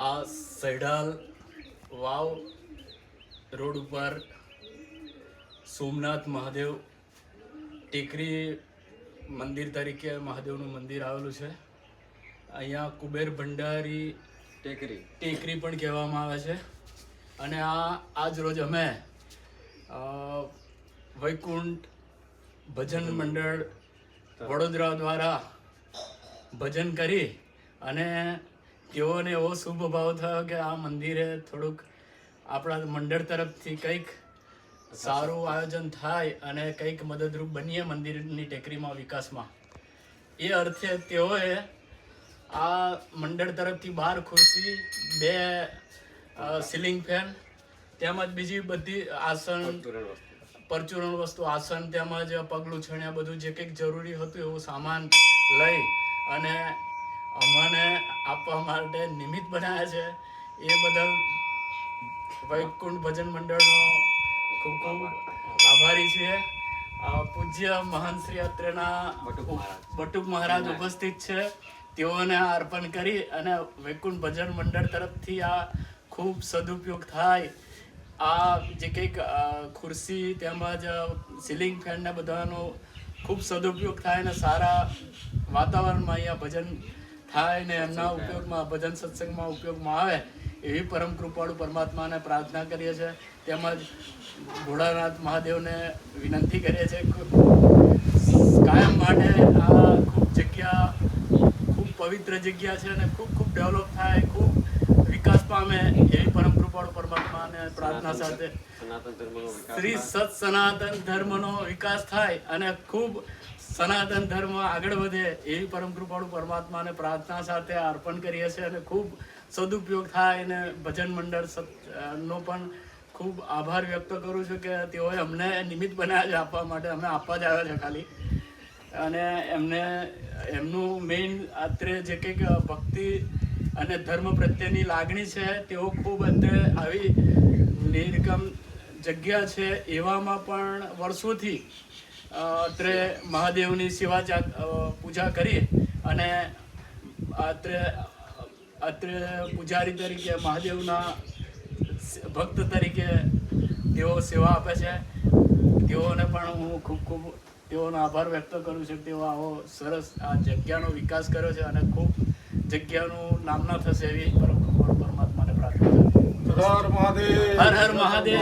આ સૈડાલ વાવ રોડ ઉપર સોમનાથ મહાદેવ ટેકરી મંદિર તરીકે મહાદેવનું મંદિર આવેલું છે. અહીંયા કુબેર ભંડારી ટેકરી પણ કહેવામાં આવે છે. અને આજ રોજ અમે વૈકુંઠ ભજન મંડળ વડોદરા દ્વારા ભજન કરી અને તેઓને એવો શુભ ભાવ થયો કે આ મંદિરે થોડુંક આપણા મંડળ તરફથી કંઈક સારું આયોજન થાય અને કંઈક મદદરૂપ બનીએ મંદિરની ટેકરીમાં વિકાસમાં. એ અર્થે તેઓએ આ મંડળ તરફથી 12 ખુરશી, 2 સીલિંગ ફેન તેમજ બીજી બધી આસન, પરચુરણ વસ્તુ, આસન તેમજ પગલું છણ્યા બધું જે કંઈક જરૂરી હતું એવું સામાન લઈ અને અમને આપવા માટે નિમિત્ત બનાવ્યા છે. એ બદલ વૈકુંઠ ભજન મંડળનો ખૂબ ખૂબ આભારી છીએ. પૂજ્ય મહાન શ્રી અત્રેના બટુક મહારાજ ઉપસ્થિત છે. તેઓને અર્પણ કરી અને વૈકુંઠ ભજન મંડળ તરફથી આ ખૂબ સદુપયોગ થાય. આ જે કંઈક ખુરશી તેમજ સીલિંગ ફેન ને બધાનો ખૂબ સદુપયોગ થાય અને સારા વાતાવરણમાં અહીંયા ભજન થાય ને એમના ઉપયોગમાં, ભજન સત્સંગમાં ઉપયોગમાં આવે એવી પરમ કૃપાળુ પરમાત્માને પ્રાર્થના કરીએ છીએ. તેમજ ભોળાનાથ મહાદેવને વિનંતી કરીએ છીએ કાયમ માટે આ ખૂબ જગ્યા ખૂબ પવિત્ર જગ્યા છે અને ખૂબ ખૂબ ડેવલપ થાય, ખૂબ વિકાસ પામે એવી પરમ કૃપાળુ પરમાત્માને પ્રાર્થના સાથે શ્રી સત સનાતન ધર્મનો વિકાસ થાય અને ખૂબ સનાતન ધર્મ આગળ વધે એવી પરમ કૃપાળુ પરમાત્માને પ્રાર્થના સાથે અર્પણ કરીએ છીએ અને ખૂબ સદુપયોગ થાય. અને ભજન મંડળ નો પણ ખૂબ આભાર વ્યક્ત કરું છું કે તેઓએ અમને નિમિત્ત બનાવ્યા છે આપવા માટે. અમે આપવા જ આવ્યા છે ખાલી. અને એમનું મેઇન અત્રે જે કંઈક ભક્તિ અને ધર્મ પ્રત્યેની લાગણી છે તેઓ ખૂબ અત્રે આવી નિર્ગમ જગ્યા છે એવામાં પણ વર્ષોથી અત્રે મહાદેવની સેવા પૂજા કરી અને અત્રે પૂજારી તરીકે, મહાદેવના ભક્ત તરીકે તેઓ સેવા આપે છે. તેઓને પણ હું ખૂબ ખૂબ તેઓનો આભાર વ્યક્ત કરું છું. તેઓ આવો સરસ આ જગ્યાનો વિકાસ કર્યો છે અને ખૂબ જગ્યાનું નામના થશે એવી પરમાત્માને પ્રાર્થના. હર હર મહાદેવ.